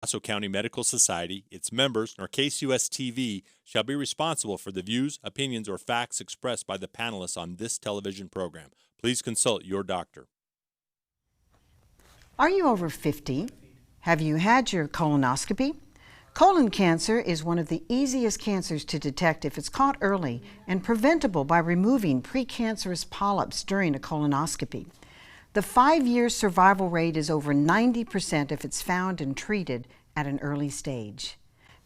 Paso County Medical Society, its members, nor KCUS TV shall be responsible for the views, opinions, or facts expressed by the panelists on this television program. Please consult your doctor. Are you over 50? Have you had your colonoscopy? Colon cancer is one of the easiest cancers to detect if it's caught early and preventable by removing precancerous polyps during a colonoscopy. The 5-year survival rate is over 90% if it's found and treated at an early stage.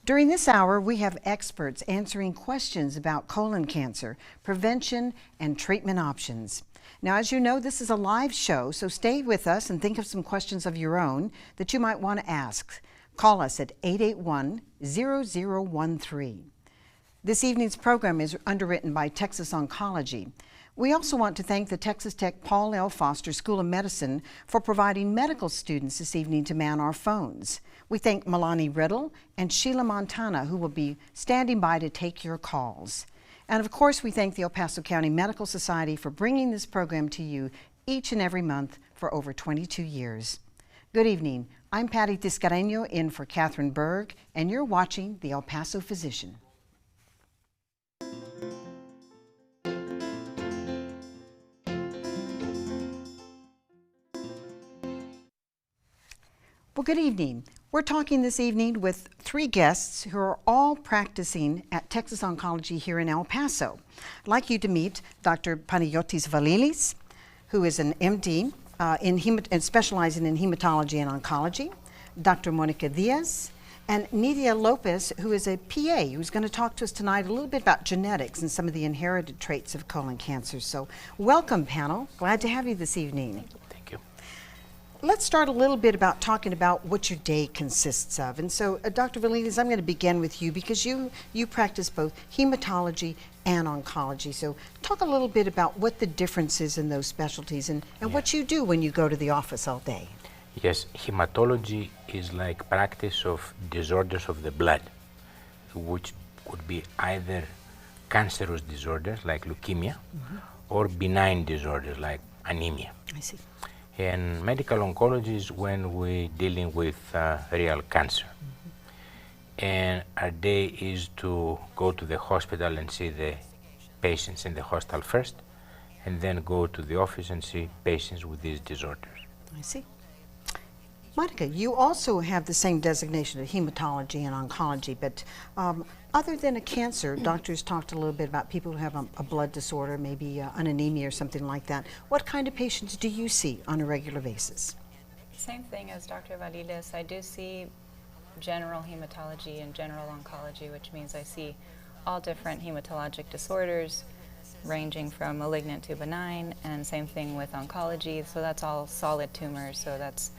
During this hour, we have experts answering questions about colon cancer, prevention, and treatment options. Now, as you know, this is a live show, so stay with us and think of some questions of your own that you might want to ask. Call us at 881-0013. This evening's program is underwritten by Texas Oncology. We also want to thank the Texas Tech Paul L. Foster School of Medicine for providing medical students this evening to man our phones. We thank Milani Riddle and Sheila Montana, who will be standing by to take your calls. And of course, we thank the El Paso County Medical Society for bringing this program to you each and every month for over 22 years. Good evening. I'm Patty Tiscareño in for Catherine Berg, and you're watching the El Paso Physician. Well, good evening. We're talking this evening with 3 guests who are all practicing at Texas Oncology here in El Paso. I'd like you to meet Dr. Panayotis Valilis, who is an MD and specializing in hematology and oncology, Dr. Monica Diaz, and Nidia Lopez, who is a PA, who's going to talk to us tonight a little bit about genetics and some of the inherited traits of colon cancer. So welcome, panel. Glad to have you this evening. Let's start a little bit about talking about what your day consists of. And so, Dr. Valilis, I'm going to begin with you because you practice both hematology and oncology. So talk a little bit about what the difference is in those specialties and what you do when you go to the office all day. Yes, hematology is like practice of disorders of the blood, which could be either cancerous disorders like leukemia or benign disorders like anemia. I see. And medical oncology is when we're dealing with real cancer. And our day is to go to the hospital and see the patients in the hospital first, and then go to the office and see patients with these disorders. I see. Monica, you also have the same designation of hematology and oncology, but other than a cancer, doctors talked a little bit about people who have a blood disorder, maybe an anemia or something like that. What kind of patients do you see on a regular basis? Same thing as Dr. Valilis. I do see general hematology and general oncology, which means I see all different hematologic disorders ranging from malignant to benign, and same thing with oncology. So that's all solid tumors, so that's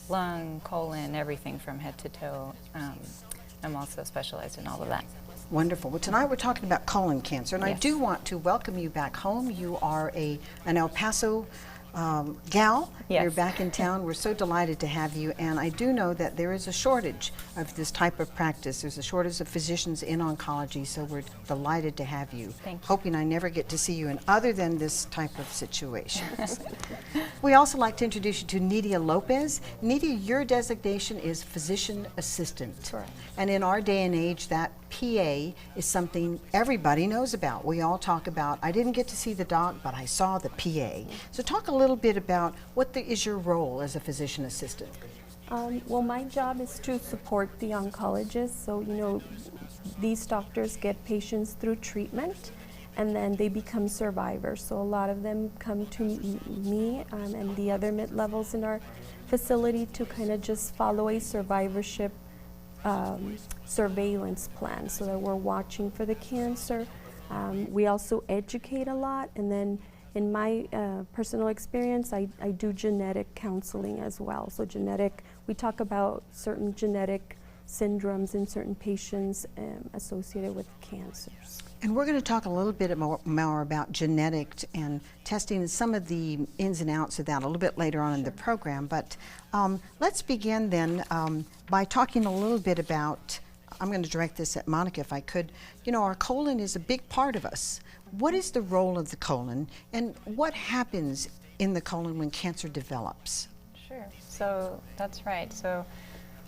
lung, colon, everything from head to toe. I'm also specialized in all of that. Wonderful. Well, tonight we're talking about colon cancer, and Yes. I do want to welcome you back home. You are an El Paso gal. Yes. You're back in town. We're so delighted to have you, and I do know that there is a shortage of this type of practice. There's a shortage of physicians in oncology, so we're delighted to have you. Thank you. Hoping I never get to see you in other than this type of situations. We also like to introduce you to Nidia Lopez. Nidia, your designation is physician assistant. Correct. And in our day and age, that PA is something everybody knows about. We all talk about, I didn't get to see the doc, but I saw the PA. So talk a little bit about what is your role as a physician assistant. Well, my job is to support the oncologist. So, you know, these doctors get patients through treatment and then they become survivors. So a lot of them come to me and the other mid-levels in our facility to kind of just follow a survivorship surveillance plan so that we're watching for the cancer. We also educate a lot, and then in my personal experience, I do genetic counseling as well. So we talk about certain genetic syndromes in certain patients associated with cancers. And we're going to talk a little bit more about genetics and testing and some of the ins and outs of that a little bit later on in the program. But let's begin then by talking a little bit about, I'm going to direct this at Monica if I could. You know, our colon is a big part of us. What is the role of the colon, and what happens in the colon when cancer develops? Sure. So that's right. So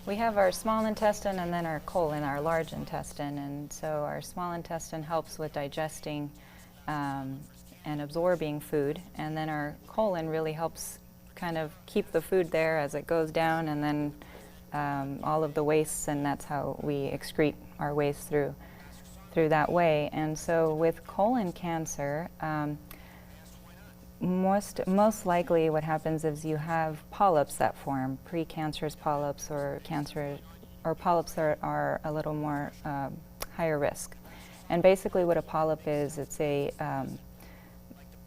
We have our small intestine and then our colon, our large intestine. And so our small intestine helps with digesting and absorbing food. And then our colon really helps kind of keep the food there as it goes down, and then all of the wastes, and that's how we excrete our waste through that way. And so with colon cancer, most likely what happens is you have polyps that form, precancerous polyps or cancer, or polyps that are a little more higher risk. And basically what a polyp is, it's a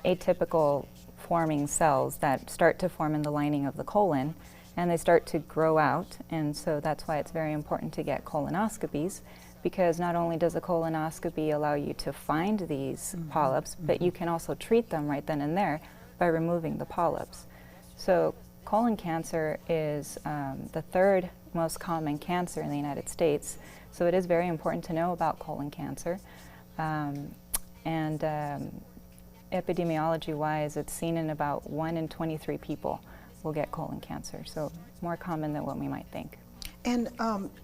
atypical forming cells that start to form in the lining of the colon, and they start to grow out. And so that's why it's very important to get colonoscopies, because not only does a colonoscopy allow you to find these polyps, but you can also treat them right then and there by removing the polyps. So colon cancer is the third most common cancer in the United States. So it is very important to know about colon cancer. Epidemiology-wise, it's seen in about 1 in 23 people will get colon cancer. So more common than what we might think. And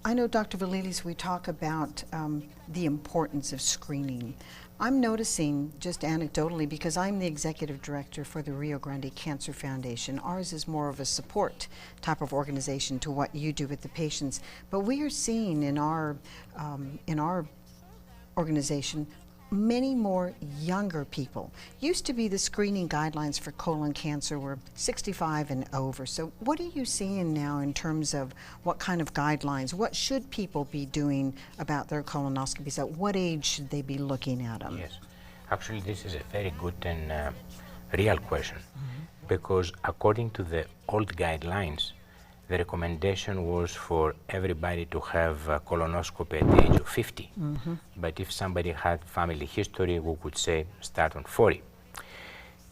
I know, Dr. Valilis, we talk about the importance of screening. I'm noticing, just anecdotally, because I'm the executive director for the Rio Grande Cancer Foundation. Ours is more of a support type of organization to what you do with the patients. But we are seeing in our organization many more younger people. Used to be the screening guidelines for colon cancer were 65 and over. So what are you seeing now in terms of what kind of guidelines? What should people be doing about their colonoscopies? At what age should they be looking at them? Yes, actually this is a very good and real question, because according to the old guidelines, the recommendation was for everybody to have a colonoscopy at the age of 50. But if somebody had family history, we could say start on 40.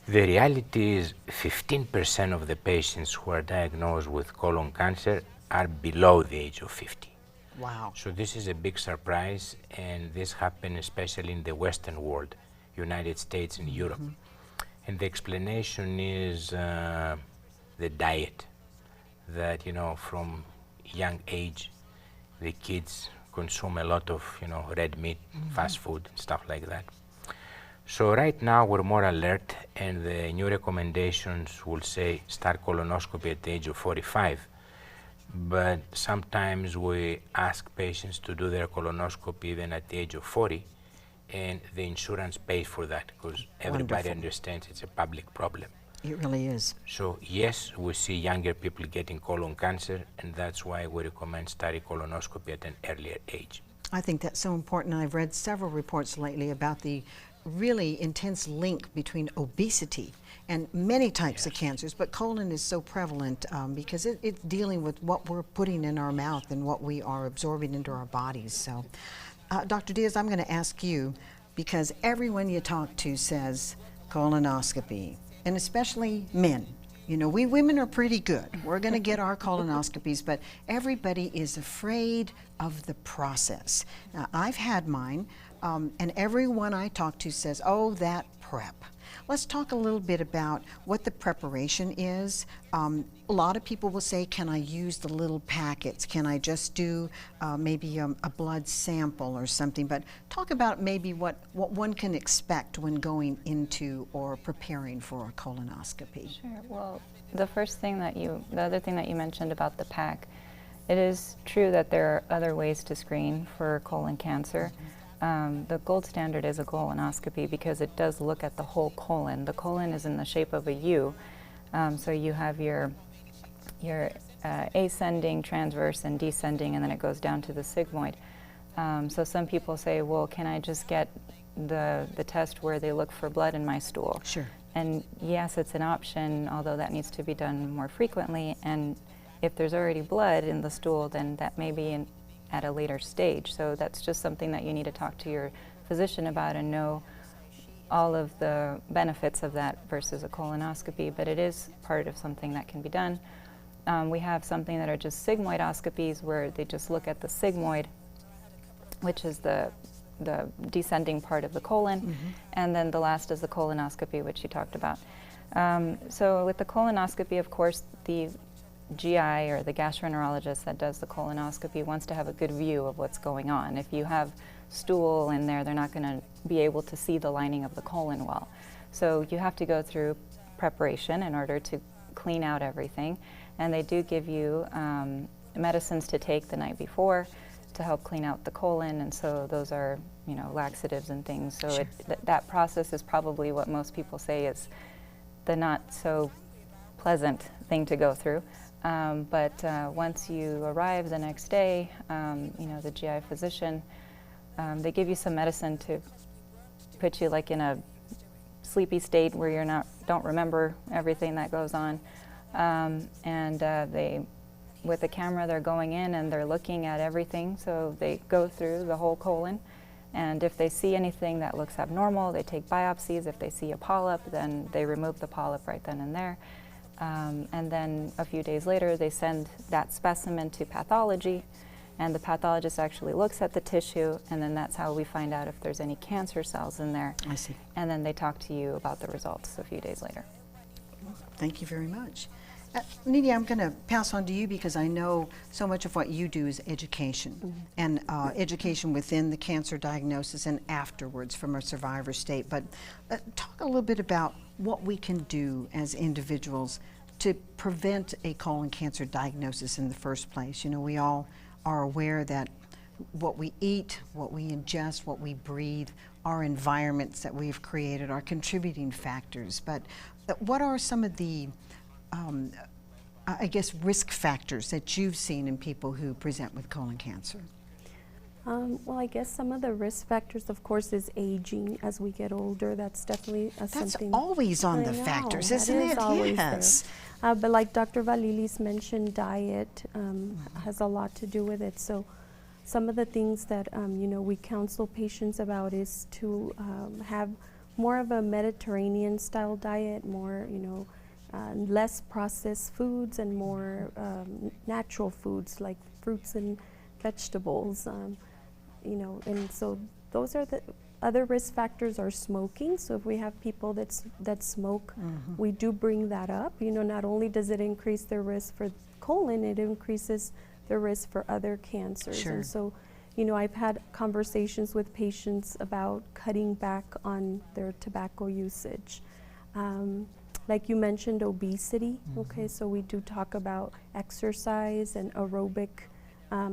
The reality is 15% of the patients who are diagnosed with colon cancer are below the age of 50. Wow. So this is a big surprise, and this happens especially in the Western world, United States and Europe. And the explanation is the diet. That, you know, from young age, the kids consume a lot of, you know, red meat, fast food, stuff like that. So right now we're more alert, and the new recommendations will say start colonoscopy at the age of 45. But sometimes we ask patients to do their colonoscopy even at the age of 40, and the insurance pays for that, because everybody understands it's a public problem. It really is. So yes, we see younger people getting colon cancer, and that's why we recommend starting colonoscopy at an earlier age. I think that's so important. I've read several reports lately about the really intense link between obesity and many types of cancers, but colon is so prevalent because it's dealing with what we're putting in our mouth and what we are absorbing into our bodies. So, Dr. Diaz, I'm going to ask you, because everyone you talk to says colonoscopy, and especially men. You know, we women are pretty good. We're going to get our colonoscopies, but everybody is afraid of the process. Now, I've had mine, and everyone I talk to says, oh, that prep. Let's talk a little bit about what the preparation is. A lot of people will say, can I use the little packets? Can I just do maybe a blood sample or something? But talk about maybe what one can expect when going into or preparing for a colonoscopy. Sure. Well, the other thing that you mentioned about the pack, it is true that there are other ways to screen for colon cancer. The gold standard is a colonoscopy because it does look at the whole colon. The colon is in the shape of a U, so you have your ascending, transverse, and descending, and then it goes down to the sigmoid. So some people say, well, can I just get the test where they look for blood in my stool? Sure. And yes, it's an option, although that needs to be done more frequently. And if there's already blood in the stool, then that may be at a later stage. So that's just something that you need to talk to your physician about and know all of the benefits of that versus a colonoscopy. But it is part of something that can be done. We have something that are just sigmoidoscopies where they just look at the sigmoid, which is the descending part of the colon, and then the last is the colonoscopy, which you talked about. So with the colonoscopy, of course, the GI or the gastroenterologist that does the colonoscopy wants to have a good view of what's going on. If you have stool in there, they're not going to be able to see the lining of the colon well. So you have to go through preparation in order to clean out everything. And they do give you medicines to take the night before to help clean out the colon, and so those are, you know, laxatives and things. So Sure. that process is probably what most people say is the not so pleasant thing to go through. But once you arrive the next day, you know, the GI physician, they give you some medicine to put you like in a sleepy state where you're don't remember everything that goes on. They, with the camera, they're going in and they're looking at everything. So they go through the whole colon, and if they see anything that looks abnormal, they take biopsies. If they see a polyp, then they remove the polyp right then and there. And then a few days later, they send that specimen to pathology, and the pathologist actually looks at the tissue, and then that's how we find out if there's any cancer cells in there. I see. And then they talk to you about the results a few days later. Thank you very much. Nidia, I'm going to pass on to you because I know so much of what you do is education, and education within the cancer diagnosis and afterwards from a survivor state. But talk a little bit about what we can do as individuals to prevent a colon cancer diagnosis in the first place. You know, we all are aware that what we eat, what we ingest, what we breathe, our environments that we've created are contributing factors. But what are some of the I guess, risk factors that you've seen in people who present with colon cancer? Well, I guess some of the risk factors, of course, is aging as we get older. That's definitely That's something. always on I the know, factors, that isn't is it? always Yes. there. But like Dr. Valilis mentioned, diet has a lot to do with it. So some of the things that you know, we counsel patients about is to have more of a Mediterranean style diet, more, you know, less processed foods and more natural foods like fruits and vegetables, you know, and so those are the other risk factors. Are smoking. So if we have people that smoke, we do bring that up. You know, not only does it increase their risk for colon, it increases the risk for other cancers. Sure. And so, you know, I've had conversations with patients about cutting back on their tobacco usage. Like you mentioned, obesity. Okay, so we do talk about exercise and aerobic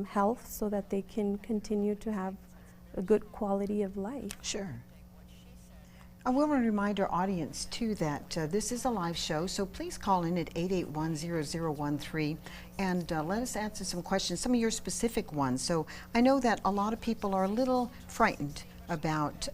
health so that they can continue to have a good quality of life. Sure. I will remind our audience, too, that this is a live show, so please call in at 881-0013 and let us answer some questions, some of your specific ones. So I know that a lot of people are a little frightened about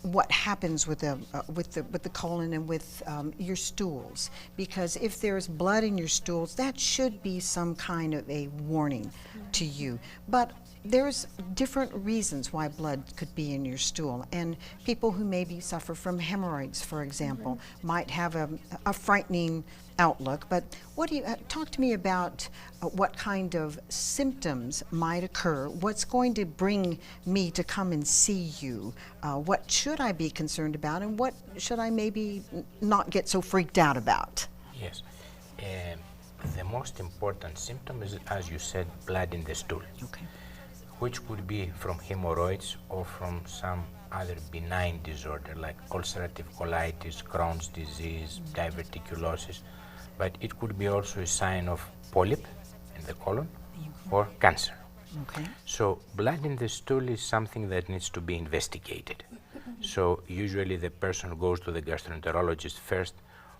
what happens with the colon and with your stools, because if there's blood in your stools, that should be some kind of a warning to you. But there's different reasons why blood could be in your stool, and people who maybe suffer from hemorrhoids, for example, might have a frightening outlook. But what do you talk to me about what kind of symptoms might occur? What's going to bring me to come and see you? What should I be concerned about, and what should I maybe not get so freaked out about? Yes. The most important symptom is, as you said, blood in the stool, Okay. which could be from hemorrhoids or from some other benign disorder like ulcerative colitis, Crohn's disease, diverticulosis, but it could be also a sign of polyp in the colon or cancer. Okay. So blood in the stool is something that needs to be investigated. So usually the person goes to the gastroenterologist first,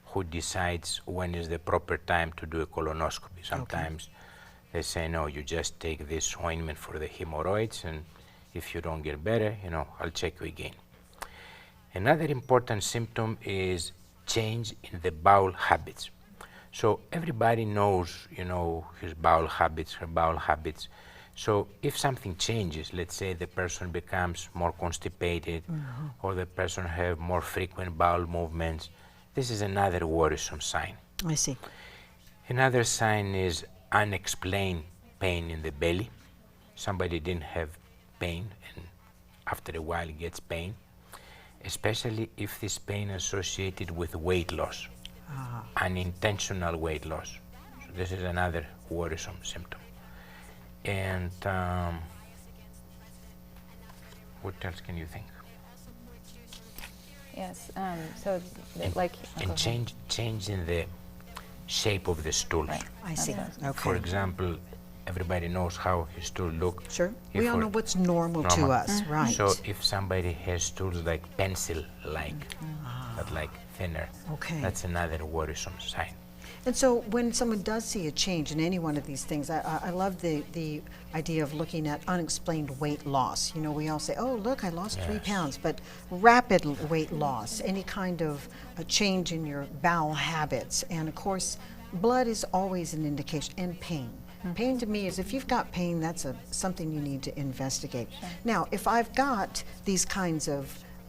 who decides when is the proper time to do a colonoscopy. Sometimes they say, no, you just take this ointment for the hemorrhoids, and if you don't get better, you know, I'll check you again. Another important symptom is change in the bowel habits. So everybody knows, you know, his bowel habits, her bowel habits. So if something changes, let's say the person becomes more constipated, or the person have more frequent bowel movements, this is another worrisome sign. I see. Another sign is unexplained pain in the belly. Somebody didn't have pain, and after a while gets pain, especially if this pain is associated with weight loss, unintentional weight loss. So this is another worrisome symptom. And what else can you think? Yes, so like... oh, And go ahead. change in the shape of the stools. Right. I see. That's Okay. For example, everybody knows how his stool looks. Sure. If We all for- know what's normal to normal. us, right? So if somebody has stools like pencil-like, but like thinner, Okay. that's another worrisome sign. And so when someone does see a change in any one of these things, I love the idea of looking at unexplained weight loss. You know, we all say, oh, look, I lost 3 Yes. pounds, but rapid weight loss, any kind of a change in your bowel habits. And of course, blood is always an indication, and pain. Pain to me is if you've got pain, that's something you need to investigate. Now, if I've got these kinds of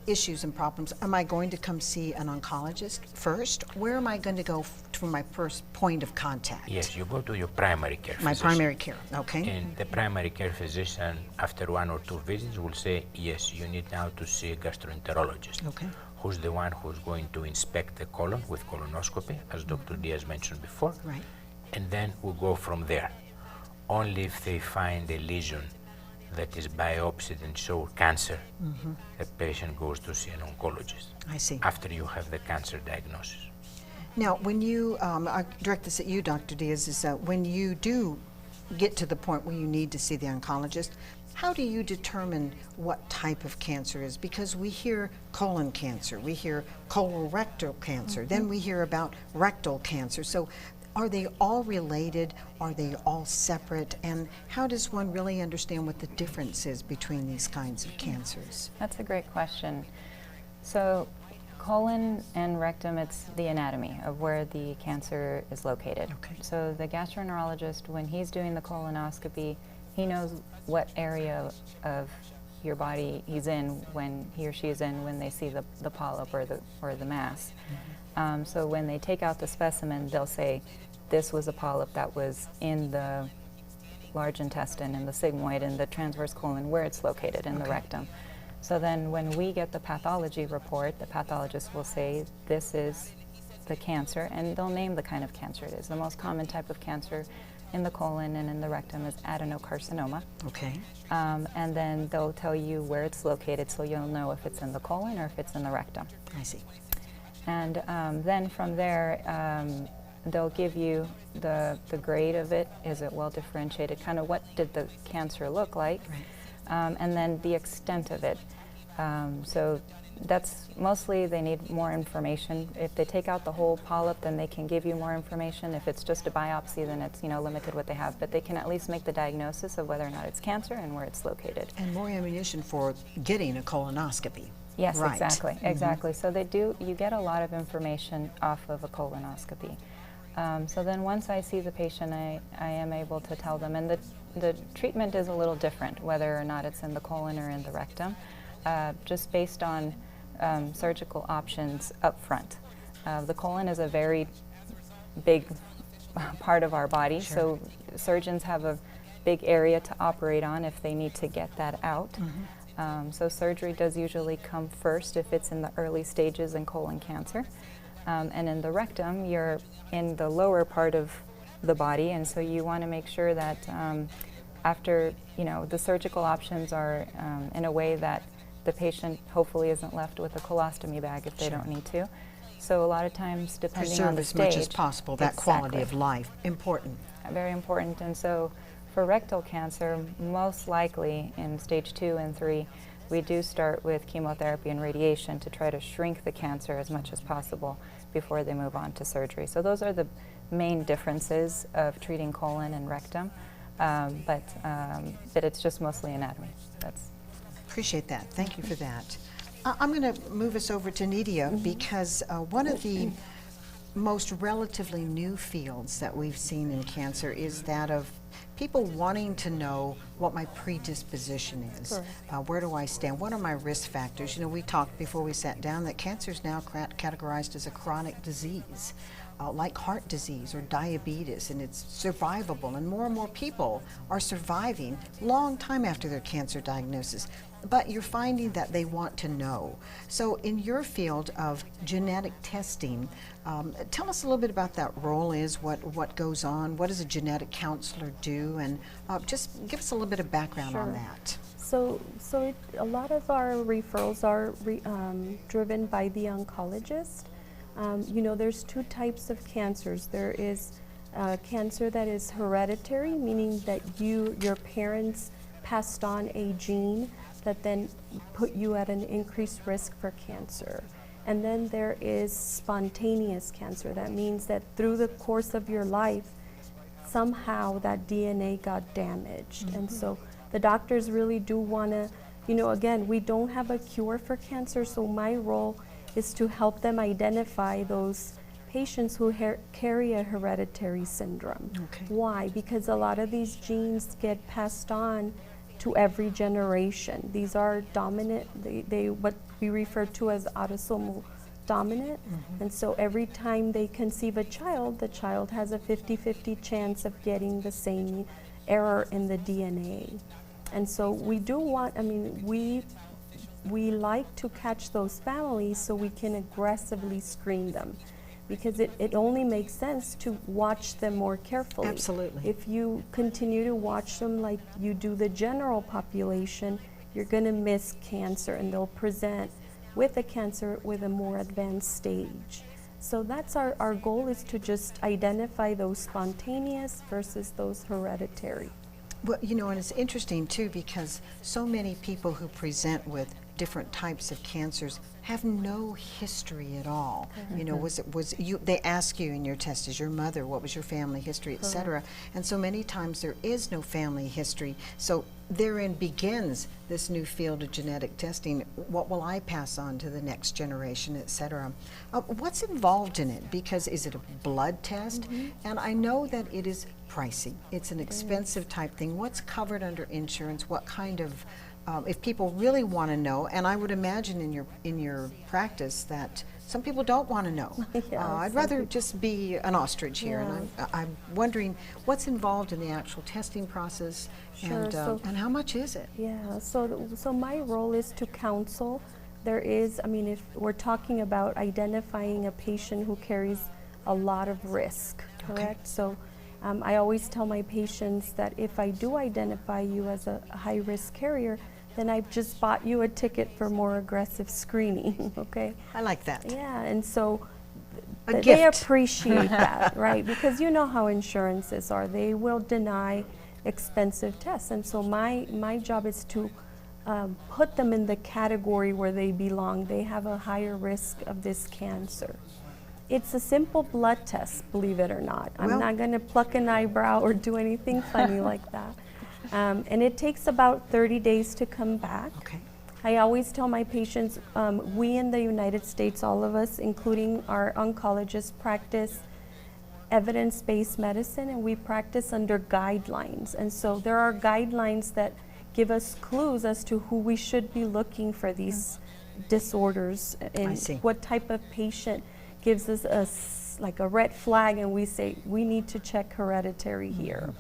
issues and problems, am I going to come see an oncologist first? Where am I going to go for my first point of contact? Yes, you go to your primary care My physician. primary care, okay? And the primary care physician, after 1 or 2 visits, will say, yes, you need now to see a gastroenterologist. Okay. Who's the one who's going to inspect the colon with colonoscopy, as Dr. Diaz mentioned before. Right. And then we'll go from there. Only if they find a lesion that is biopsied and show cancer, the patient goes to see an oncologist I see. after you have the cancer diagnosis. Now, when you, I direct this at you, Dr. Diaz, is when you do get to the point where you need to see the oncologist, how do you determine what type of cancer is? Because we hear colon cancer, we hear colorectal cancer, then we hear about rectal cancer. So are they all related? Are they all separate? And how does one really understand what the difference is between these kinds of cancers? That's a great question. So colon and rectum, it's the anatomy of where the cancer is located. Okay. So the gastroenterologist, when he's doing the colonoscopy, he knows what area of your body he's in when he or she is in when they see the polyp or the mass. So when they take out the specimen, they'll say, this was a polyp that was in the large intestine, in the sigmoid, in the transverse colon, where it's located in the rectum. So then when we get the pathology report, the pathologist will say, this is the cancer, and they'll name the kind of cancer it is. The most common type of cancer in the colon and in the rectum is adenocarcinoma. Okay. And then they'll tell you where it's located, so you'll know if it's in the colon or if it's in the rectum. I see. And then from there, they'll give you the grade of it. Is it well differentiated? Kind of what did the cancer look like? Right. And then the extent of it. So that's mostly they need more information. If they take out the whole polyp, then they can give you more information. If it's just a biopsy, then it's limited what they have. But they can at least make the diagnosis of whether or not it's cancer and where it's located. And more ammunition for getting a colonoscopy. Yes, Right. exactly, exactly. So you get a lot of information off of a colonoscopy. So then once I see the patient, I am able to tell them, and the treatment is a little different, whether or not it's in the colon or in the rectum, just based on surgical options up front. The colon is a very big part of our body, so surgeons have a big area to operate on if they need to get that out. So surgery does usually come first if it's in the early stages in colon cancer. And in the rectum, you're in the lower part of the body, and so you want to make sure that after, the surgical options are in a way that the patient hopefully isn't left with a colostomy bag if they don't need to. So a lot of times, depending on Preserve the as stage, much as possible that quality of life. Important. very important. And so for rectal cancer, most likely in stage 2 and 3, we do start with chemotherapy and radiation to try to shrink the cancer as much as possible before they move on to surgery. So those are the main differences of treating colon and rectum, but it's just mostly anatomy. Appreciate that. Thank you for that. I'm going to move us over to Nidia because one of the most relatively new fields that we've seen in cancer is that of people wanting to know what my predisposition is. Where do I stand? What are my risk factors? We talked before we sat down that cancer is now categorized as a chronic disease. like heart disease or diabetes, and it's survivable, and more people are surviving long time after their cancer diagnosis. But you're finding that they want to know. So in your field of genetic testing, tell us a little bit about that role is, what goes on, what does a genetic counselor do, and just give us a little bit of background on that. So a lot of our referrals are driven by the oncologist. You know, there's two types of cancers. There is cancer that is hereditary, meaning that your parents passed on a gene that then put you at an increased risk for cancer. And then there is spontaneous cancer. That means that through the course of your life, somehow that DNA got damaged. And so the doctors really do want to, you know, again, we don't have a cure for cancer, so my role is to help them identify those patients who carry a hereditary syndrome. Okay. Why? Because a lot of these genes get passed on to every generation. These are dominant, they what we refer to as autosomal dominant, and so every time they conceive a child, the child has a 50-50 chance of getting the same error in the DNA. And so we do want, I mean, we like to catch those families so we can aggressively screen them, because it only makes sense to watch them more carefully. Absolutely. If you continue to watch them like you do the general population, you're going to miss cancer, and they'll present with a cancer with a more advanced stage. So that's our goal, is to just identify those spontaneous versus those hereditary. Well, you know, and it's interesting too, because so many people who present with different types of cancers have no history at all. You know, was you, they ask you in your test, is your mother, what was your family history, etc. And so many times there is no family history. So therein begins this new field of genetic testing. What will I pass on to the next generation, etc. What's involved in it? Because is it a blood test? And I know that it is pricey. It's an expensive type thing. What's covered under insurance? What kind of if people really want to know, and I would imagine in your practice that some people don't want to know. I'd rather just be an ostrich here, and I'm wondering what's involved in the actual testing process, and how much is it? Yeah, so my role is to counsel. There is, I mean, if we're talking about identifying a patient who carries a lot of risk, correct? So I always tell my patients that if I do identify you as a high-risk carrier, then I've just bought you a ticket for more aggressive screening, okay? I like that. Yeah, and so A they gift. appreciate that, right? Because you know how insurances are. They will deny expensive tests. And so my job is to put them in the category where they belong. They have a higher risk of this cancer. It's a simple blood test, believe it or not. I'm not going to pluck an eyebrow or do anything funny like that. And it takes about 30 days to come back. Okay. I always tell my patients, we in the United States, all of us, including our oncologists, practice evidence-based medicine, and we practice under guidelines. And so there are guidelines that give us clues as to who we should be looking for these disorders, and what type of patient gives us like a red flag, and we say we need to check hereditary here.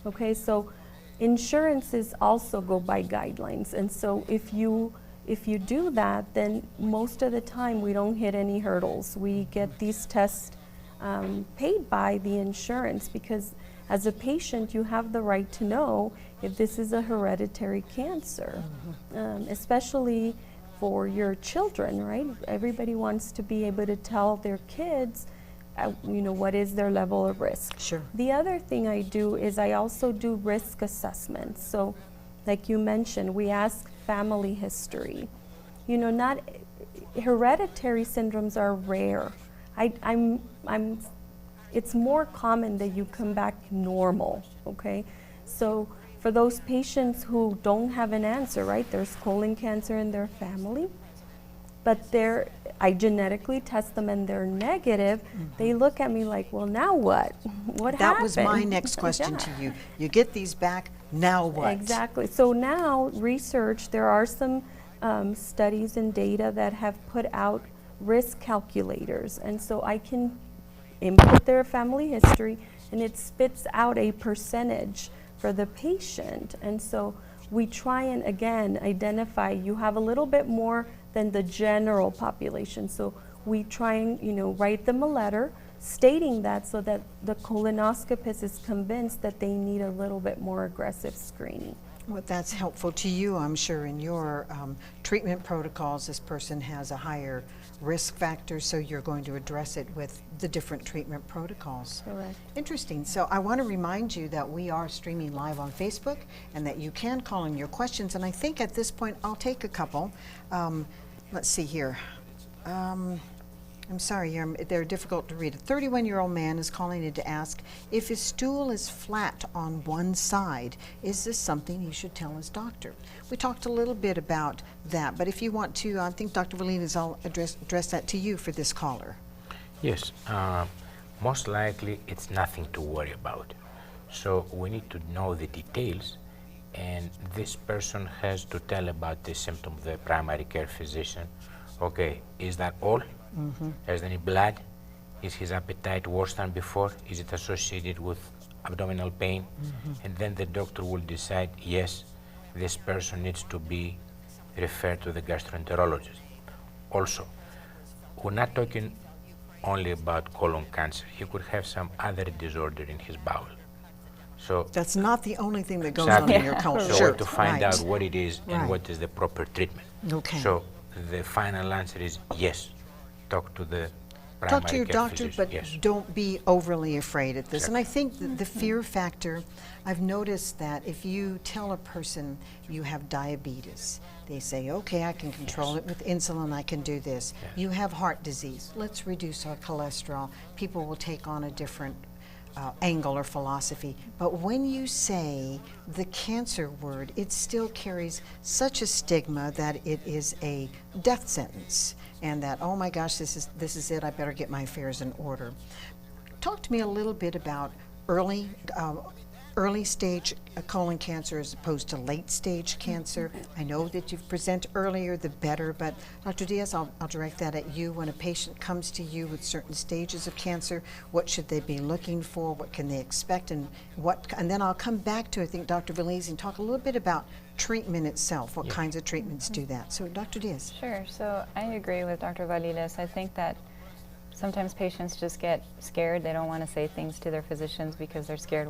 Okay, so insurances also go by guidelines, and so if you do that, then most of the time we don't hit any hurdles. We get these tests paid by the insurance, because as a patient you have the right to know if this is a hereditary cancer, especially for your children, right? Everybody wants to be able to tell their kids you know, what is their level of risk. Sure. The other thing I do is I also do risk assessments. So like you mentioned, we ask family history. You know, not hereditary syndromes are rare. It's more common that you come back normal, okay? So for those patients who don't have an answer, right? There's colon cancer in their family, but I genetically test them and they're negative. They look at me like, well, now what? What happened? That was my next question to you. You get these back, now what? Exactly. So now research, there are some studies and data that have put out risk calculators. And so I can input their family history, and it spits out a percentage for the patient. And so we try and, again, identify you have a little bit more than the general population. So we try and, write them a letter stating that, so that the colonoscopist is convinced that they need a little bit more aggressive screening. Well, that's helpful to you, I'm sure, in your treatment protocols. This person has a higher risk factor, so you're going to address it with the different treatment protocols. Correct. Interesting. So I want to remind you that we are streaming live on Facebook and that you can call in your questions. And I think at this point I'll take a couple. Let's see here. I'm sorry, they're difficult to read. A 31-year-old man is calling in to ask if his stool is flat on one side. Is this something he should tell his doctor? We talked a little bit about that, but if you want to, I think Dr. Valiles, I'll address that to you for this caller. Yes, most likely it's nothing to worry about. So we need to know the details, and this person has to tell about the symptom of the primary care physician. Okay, is that all? Has any blood? Is his appetite worse than before? Is it associated with abdominal pain? And then the doctor will decide, yes, this person needs to be referred to the gastroenterologist. Also, we're not talking only about colon cancer. He could have some other disorder in his bowel. So that's not the only thing that goes on in your colon. So Sure. to find out what it is and Right. what is the proper treatment. Okay. So the final answer is yes. Talk to the primary Talk to your care doctor, physician. but Yes. don't be overly afraid at this. Sure. And I think that the fear factor, I've noticed that if you tell a person you have diabetes, they say, okay, I can control it with insulin, I can do this. Yes. You have heart disease, let's reduce our cholesterol. People will take on a different angle or philosophy. But when you say the cancer word, it still carries such a stigma that it is a death sentence, and that, oh my gosh, this is it, I better get my affairs in order. Talk to me a little bit about early stage colon cancer as opposed to late stage cancer. I know that you present earlier, the better, but Dr. Diaz, I'll direct that at you. When a patient comes to you with certain stages of cancer, what should they be looking for? What can they expect? And then I'll come back to, I think, Dr. Valiles and talk a little bit about treatment itself. What kinds of treatments do that? So, Dr. Diaz. Sure. So I agree with Dr. Valiles. I think that sometimes patients just get scared. They don't want to say things to their physicians because they're scared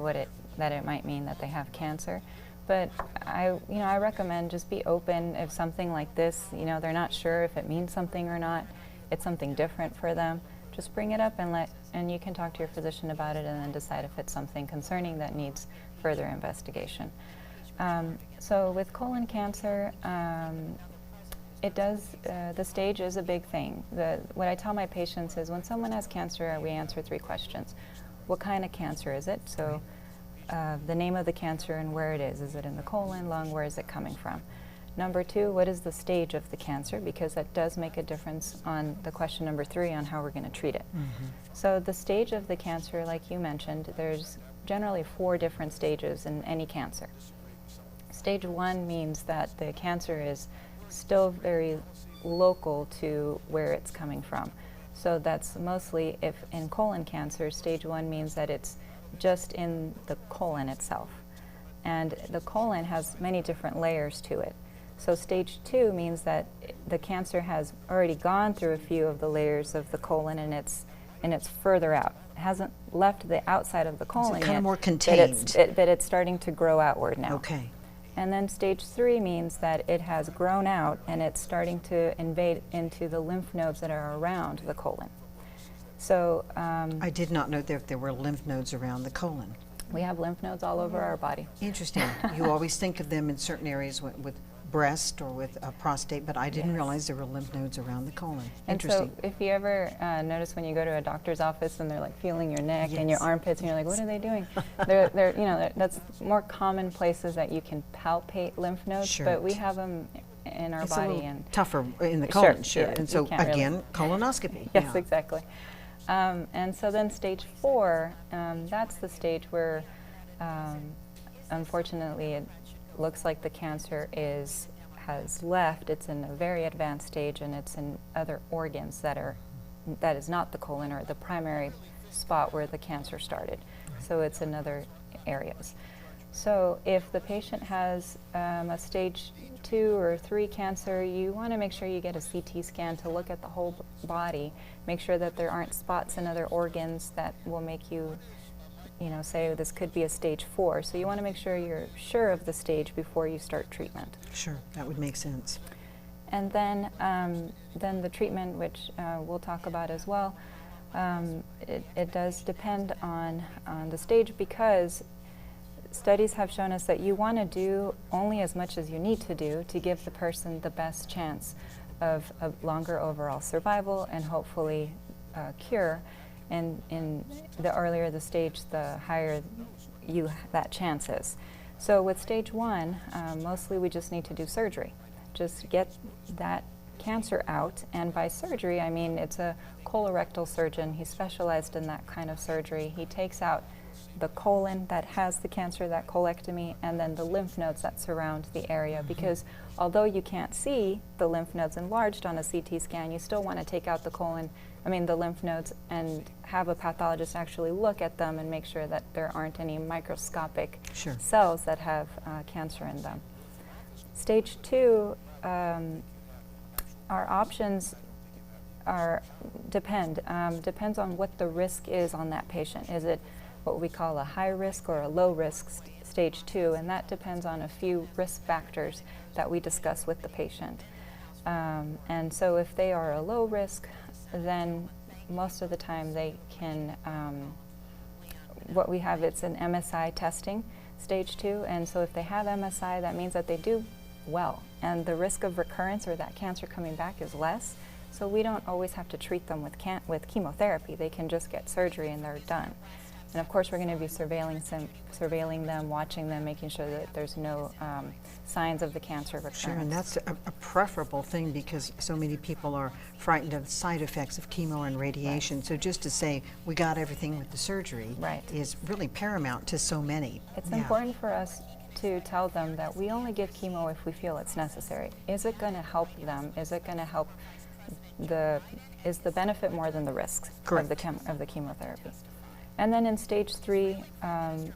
that it might mean that they have cancer. But I recommend just be open. If something like this, they're not sure if it means something or not, it's something different for them, just bring it up and you can talk to your physician about it and then decide if it's something concerning that needs further investigation. So with colon cancer, the stage is a big thing. What I tell my patients is when someone has cancer, we answer 3 questions. What kind of cancer is it? So the name of the cancer and where it is. Is it in the colon, lung, where is it coming from? Number 2, what is the stage of the cancer? Because that does make a difference on the question number 3 on how we're going to treat it. So the stage of the cancer, like you mentioned, there's generally 4 different stages in any cancer. Stage 1 means that the cancer is still very local to where it's coming from. So that's mostly, if in colon cancer, stage 1 means that it's just in the colon itself. And the colon has many different layers to it. So stage 2 means that the cancer has already gone through a few of the layers of the colon and it's further out. It hasn't left the outside of the colon kind yet, of more contained. but it's starting to grow outward now. Okay. And then stage 3 means that it has grown out and it's starting to invade into the lymph nodes that are around the colon. So I did not know that there were lymph nodes around the colon. we have lymph nodes all over our body. Interesting. You always think of them in certain areas with breast or with a prostate, but I didn't realize there were lymph nodes around the colon. And Interesting. so if you ever notice when you go to a doctor's office and they're like feeling your neck and your armpits and you're like, what are they doing? That's more common places that you can palpate lymph nodes, Sure. but we have them in our It's a body. little And tougher in the Sure, colon, sure. yeah, And you so can't really- again, colonoscopy. Yes, yeah. exactly. And so then stage 4, that's the stage where, unfortunately, it looks like the cancer has left. It's in a very advanced stage, and it's in other organs that is not the colon or the primary spot where the cancer started. So it's in other areas. So if the patient has a stage 2 or 3 cancer, you want to make sure you get a CT scan to look at the whole body, make sure that there aren't spots in other organs that will make you, say this could be a stage 4. So you want to make sure you're sure of the stage before you start treatment. Sure, that would make sense. And then the treatment, which we'll talk about as well, it does depend on the stage, because studies have shown us that you want to do only as much as you need to do to give the person the best chance of a longer overall survival and hopefully cure. And in the earlier the stage, the higher that chance is. So with stage 1, mostly we just need to do surgery. Just get that cancer out, and by surgery I mean it's a colorectal surgeon. He's specialized in that kind of surgery. He takes out the colon that has the cancer, that colectomy, and then the lymph nodes that surround the area, because although you can't see the lymph nodes enlarged on a CT scan, you still want to take out the lymph nodes, and have a pathologist actually look at them and make sure that there aren't any microscopic cells that have cancer in them. Stage 2, our options depends on what the risk is on that patient. Is it what we call a high risk or a low risk stage 2? And that depends on a few risk factors that we discuss with the patient. And so if they are a low risk, then most of the time they can, what we have, it's an MSI testing, stage 2, and so if they have MSI, that means that they do well, and the risk of recurrence or that cancer coming back is less, so we don't always have to treat them with chemotherapy. They can just get surgery and they're done. And of course we're going to be surveilling them, watching them, making sure that there's no signs of the cancer recurrence. Sure, and that's a preferable thing, because so many people are frightened of the side effects of chemo and radiation. Right. So just to say we got everything with the surgery is really paramount to so many. It's important for us to tell them that we only give chemo if we feel it's necessary. Is it going to help them? Is it going to help is the benefit more than the risks of the chemotherapy? And then in stage 3,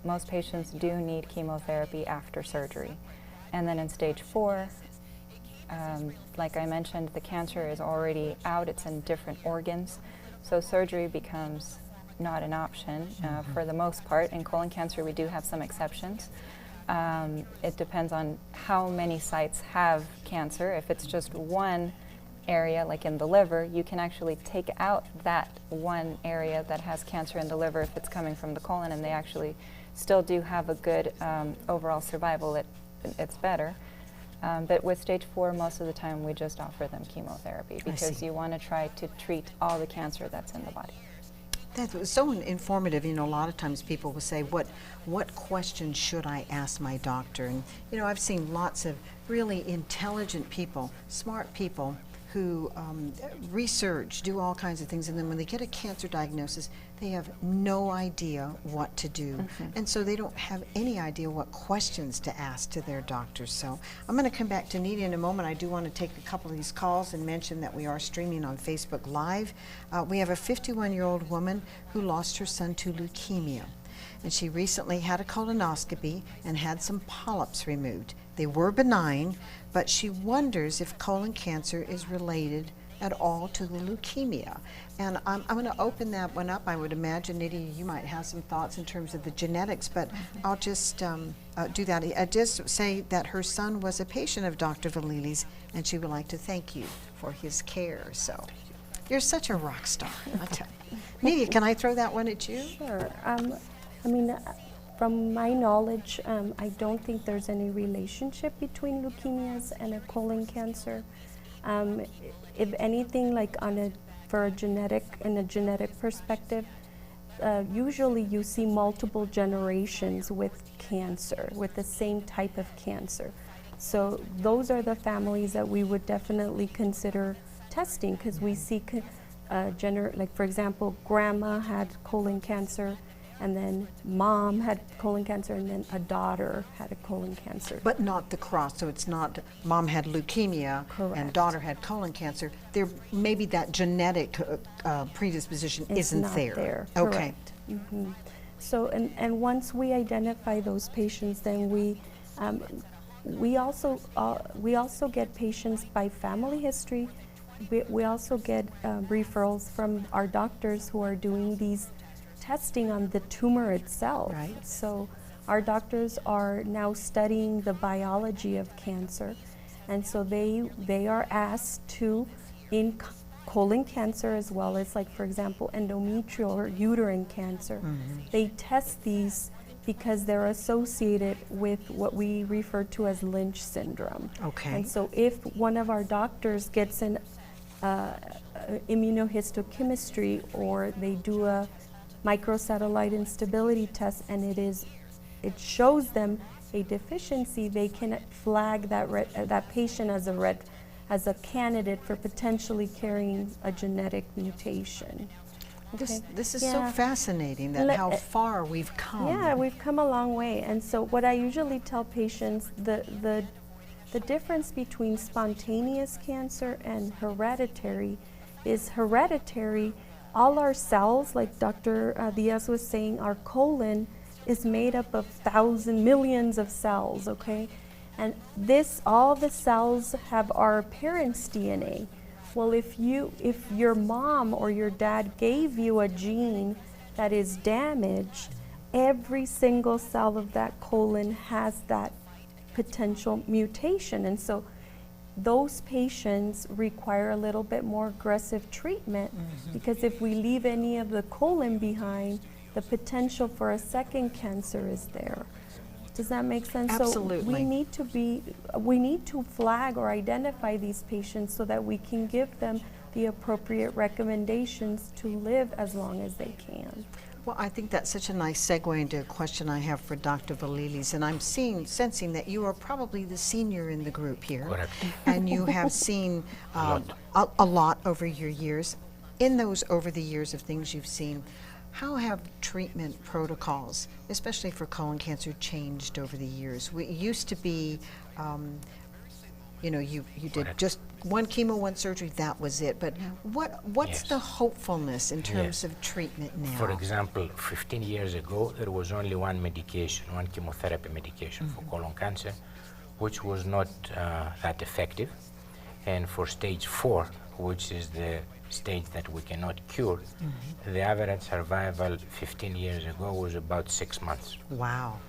most patients do need chemotherapy after surgery. And then in stage 4, like I mentioned, the cancer is already out, it's in different organs, so surgery becomes not an option for the most part. In colon cancer we do have some exceptions. It depends on how many sites have cancer. If it's just one area, like in the liver, you can actually take out that one area that has cancer in the liver if it's coming from the colon, and they actually still do have a good overall survival. It's better. But with stage 4, most of the time we just offer them chemotherapy, because you want to try to treat all the cancer that's in the body. That was so informative. A lot of times people will say, what questions should I ask my doctor? And, I've seen lots of really intelligent people, smart people, who research, do all kinds of things, and then when they get a cancer diagnosis, they have no idea what to do. And so they don't have any idea what questions to ask to their doctors. So I'm going to come back to Nita in a moment. I do want to take a couple of these calls and mention that we are streaming on Facebook Live. We have a 51-year-old woman who lost her son to leukemia. And she recently had a colonoscopy and had some polyps removed. They were benign, but she wonders if colon cancer is related at all to the leukemia. And I'm going to open that one up. I would imagine, Nita, you might have some thoughts in terms of the genetics, but I'll just do that. I just say that her son was a patient of Dr. Valili's, and she would like to thank you for his care. So you're such a rock star, I tell you. Nita, can I throw that one at you? Sure. From my knowledge, I don't think there's any relationship between leukemias and a colon cancer. If anything, like for a genetic perspective, usually you see multiple generations with cancer, with the same type of cancer. So those are the families that we would definitely consider testing, because we see, like for example, grandma had colon cancer, and then mom had colon cancer, and then a daughter had a colon cancer. But not the cross, so it's not mom had leukemia and Correct. daughter had colon cancer. There, maybe that genetic predisposition It's isn't not there. Okay. Correct. So, and once we identify those patients, then we also get patients by family history. We also get referrals from our doctors who are doing these testing on the tumor itself. Right. So our doctors are now studying the biology of cancer, and so they are asked to, in colon cancer as well as, like, for example, endometrial or uterine cancer, they test these because they're associated with what we refer to as Lynch syndrome. Okay. And so if one of our doctors gets an immunohistochemistry, or they do a microsatellite instability test, and it shows them a deficiency, they can flag that patient as a candidate for potentially carrying a genetic mutation. This is Yeah. so fascinating that how far we've come. Yeah, we've come a long way. And so what I usually tell patients, the difference between spontaneous cancer and hereditary is hereditary. All our cells, like Dr. Diaz was saying, our colon is made up of millions of cells, okay? And all the cells have our parents' DNA. Well, if your mom or your dad gave you a gene that is damaged, every single cell of that colon has that potential mutation. And so those patients require a little bit more aggressive treatment, because if we leave any of the colon behind, the potential for a second cancer is there. Does that make sense? Absolutely. So we need to flag or identify these patients so that we can give them the appropriate recommendations to live as long as they can. Well, I think that's such a nice segue into a question I have for Dr. Valilis, and I'm sensing that you are probably the senior in the group here. Correct. And you have seen a lot over your years. In those over the years of things you've seen, how have treatment protocols, especially for colon cancer, changed over the years? It used to be, you did just one chemo, one surgery, that was it. But what's Yes. the hopefulness in terms Yes. of treatment now? For example, 15 years ago, there was only one medication, one chemotherapy medication for colon cancer, which was not that effective. And for stage 4, which is the stage that we cannot cure, the average survival 15 years ago was about 6 months. Wow.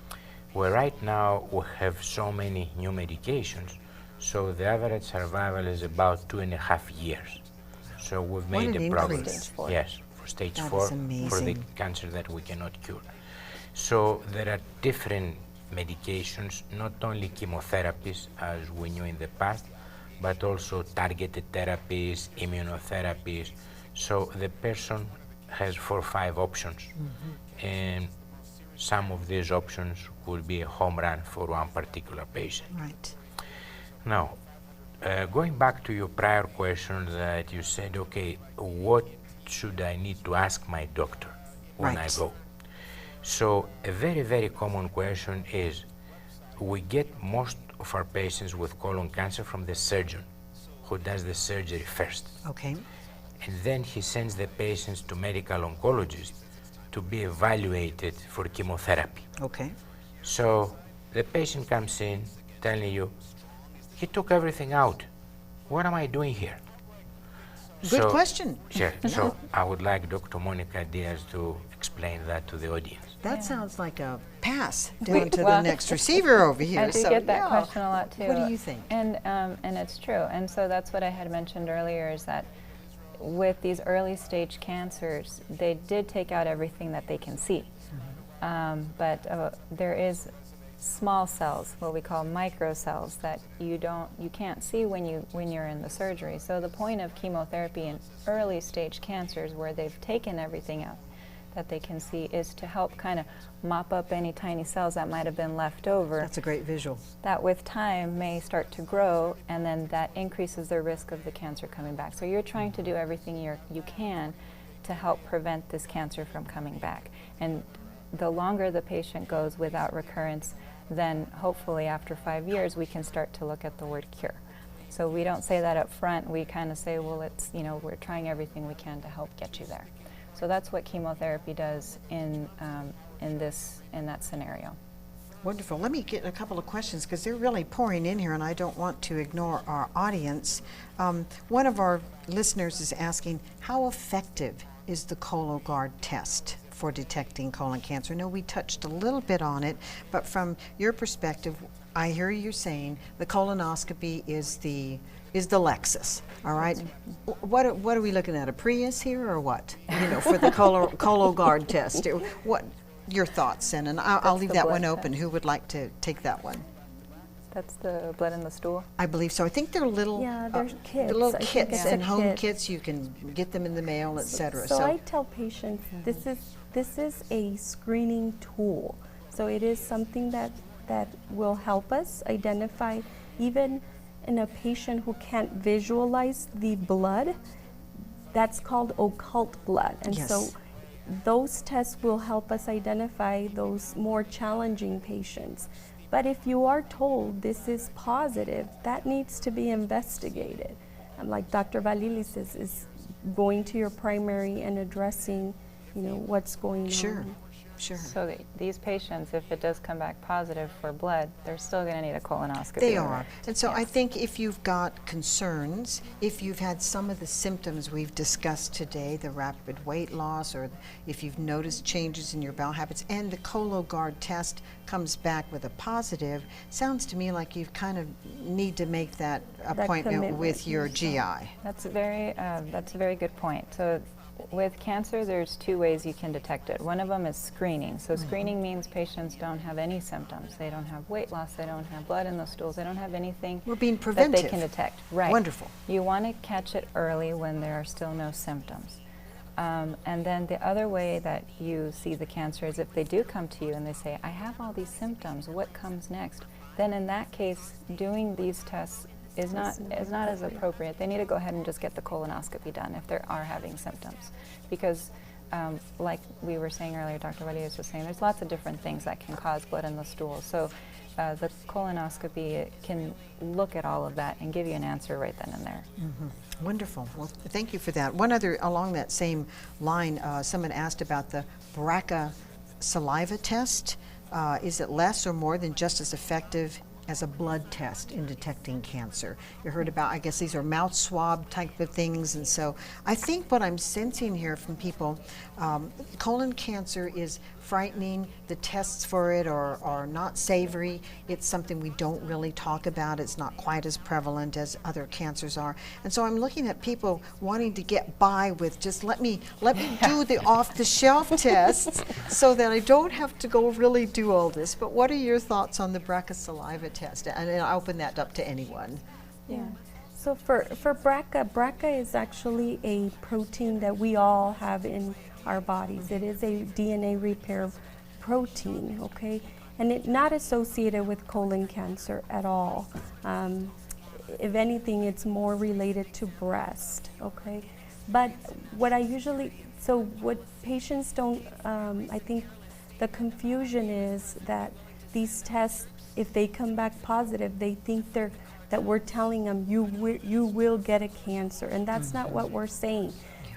Where right now we have so many new medications, so the average survival is about 2.5 years. So we've made an a progress. increase. Stage 4. Yes, for stage That 4, is for the amazing. cancer that we cannot cure. So there are different medications, not only chemotherapies as we knew in the past, but also targeted therapies, immunotherapies. So the person has 4 or 5 options, and some of these options will be a home run for one particular patient. Right. Now, going back to your prior question that you said, okay, what should I need to ask my doctor when Right. I go? So a very, very common question is, we get most of our patients with colon cancer from the surgeon who does the surgery first. Okay. And then he sends the patients to medical oncologists to be evaluated for chemotherapy. Okay. So the patient comes in telling you, he took everything out. What am I doing here? Good question. Sure. So I would like Dr. Monica Diaz to explain that to the audience. That sounds like a pass down to the next receiver over here. I do So, get that yeah. question a lot too. What do you think? And it's true. And so that's what I had mentioned earlier, is that with these early stage cancers, they did take out everything that they can see. But there is small cells, what we call microcells, that you can't see when you're in the surgery. So the point of chemotherapy in early stage cancers, where they've taken everything out that they can see, is to help kind of mop up any tiny cells that might have been left over. That's a great visual. That with time may start to grow, and then that increases the risk of the cancer coming back. So you're trying to do everything you can to help prevent this cancer from coming back. And the longer the patient goes without recurrence, then hopefully after 5 years we can start to look at the word cure. So we don't say that up front. We kind of say, well, it's, you know, we're trying everything we can to help get you there. So that's what chemotherapy does in that scenario. Wonderful. Let me get a couple of questions because they're really pouring in here and I don't want to ignore our audience. One of our listeners is asking, how effective is the Cologuard test for detecting colon cancer? I know we touched a little bit on it, but from your perspective, I hear you saying the colonoscopy is the Lexus, all right? What are we looking at, a Prius here or what? You know, for the Cologuard test. What your thoughts, and I'll leave that one open. Who would like to take that one? That's the blood in the stool? I believe so. I think they're little, they're kits. the little I think kits it's and a home kit. kits. You can get them in the mail, etc. So I tell patients this is a screening tool. So it is something that will help us identify, even in a patient who can't visualize the blood, that's called occult blood. And Yes. so those tests will help us identify those more challenging patients. But if you are told this is positive, that needs to be investigated. And like Dr. Valilis is going to your primary and addressing, you know, what's going on. Sure. So these patients, if it does come back positive for blood, they're still going to need a colonoscopy. They right? are. And so I think if you've got concerns, if you've had some of the symptoms we've discussed today, the rapid weight loss, or if you've noticed changes in your bowel habits, and the Cologuard test comes back with a positive, sounds to me like you kind of need to make that appointment with your GI. That's a very good point. So with cancer, there's two ways you can detect it. One of them is screening. So screening means patients don't have any symptoms. They don't have weight loss. They don't have blood in the stools. They don't have anything We're being that preventive. they can detect. Right. Wonderful. You want to catch it early when there are still no symptoms. And then the other way that you see the cancer is if they do come to you and they say, I have all these symptoms, what comes next? Then in that case, doing these tests is not as appropriate. They need to go ahead and just get the colonoscopy done if they are having symptoms. Because like we were saying earlier, Dr. Valilis was saying, there's lots of different things that can cause blood in the stool. So the colonoscopy can look at all of that and give you an answer right then and there. Wonderful. Well, thank you for that. One other, along that same line, someone asked about the BRCA saliva test. Is it less or more than just as effective as a blood test in detecting cancer? You heard about, I guess these are mouth swab type of things, and so I think what I'm sensing here from people, colon cancer is frightening. The tests for it are not savory. It's something we don't really talk about. It's not quite as prevalent as other cancers are. And so I'm looking at people wanting to get by with just let me do the off-the-shelf tests so that I don't have to go really do all this. But what are your thoughts on the BRCA saliva test? And I'll open that up to anyone. Yeah. So for BRCA is actually a protein that we all have in our bodies. It is a DNA repair protein, okay? And it's not associated with colon cancer at all. If anything, it's more related to breast, okay? But what patients don't, I think the confusion is that these tests, if they come back positive, they think that we're telling them you will get a cancer, and that's not what we're saying.